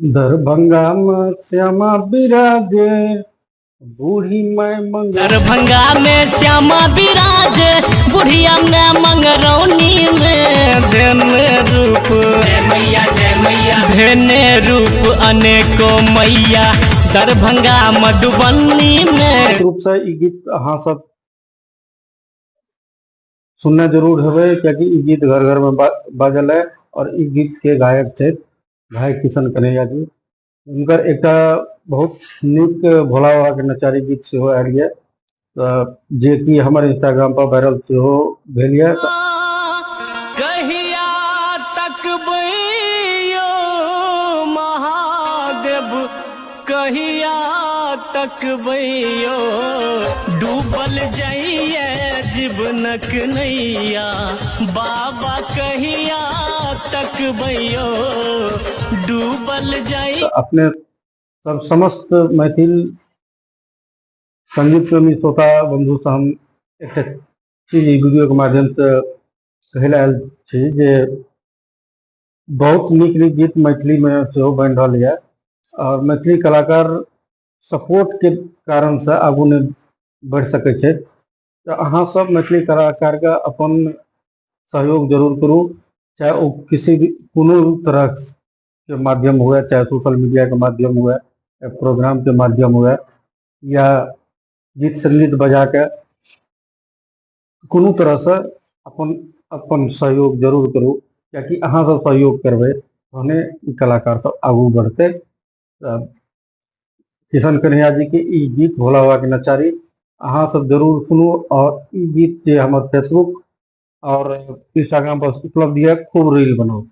दरभंगा में श्यामा बिराजे, बूढ़ी मैं दरभंगा में श्यामा बिराज, बुढ़िया में मंगरौनी में धेने रूप, जय मैया जय मैया। धेने रूप अनेको मैया दरभंगा मधुबनी में। रूप से ई गीत अहाँ सब सुनने जरूर हेबे, क्योंकि ई गीत घर घर में बाजल है। और ई गीत के गायक थे भाई किशन कन्हैया जी। उनकर एक बहुत नीक भोला बाबा के नचारी गीत सेहो आयल ये, जे कि हमर इंस्टाग्राम पर वायरल सेहो भेल ये। कहिया तक बैयो महादेव, कहिया तक बैयो डूबल जाइए जीवनक नैया, बाबा कहिया तक बैयो डूबल जाइए। अपने सब समस्त मैथिल संगीत प्रेमी श्रोता बंधु से हम एक चीज वीडियो के माध्यम से कहला आयल छी जे बहुत नीक नीक गीत मैथिली में सेहो बनि रहल यऽ, और मैथिली कलाकार सपोर्ट के कारण से आगू नहीं बढ़ सकै छै। तो अहाँ सब मैथिली कलाकार के अपन सहयोग जरूर करू, चाहे वो किसी भी कोनो तरह के माध्यम हुए, चाहे सोशल मीडिया के माध्यम हुए, प्रोग्राम के माध्यम हुए, या गीत संगीत बजा के कोनो तरह से अपन अपन सहयोग जरूर करू, कियाकि अहाँ सब सहयोग करबै तहने ई कलाकार सब आगू बढ़ते। किशन कन्हैया जी के ई गीत भोला बाबा के नचारी अहाँ सब जरूर सुनू, और ई गीत जे हमर फेसबुक और इंस्टाग्राम पर उपलब्ध है, खूब रील बनाओ।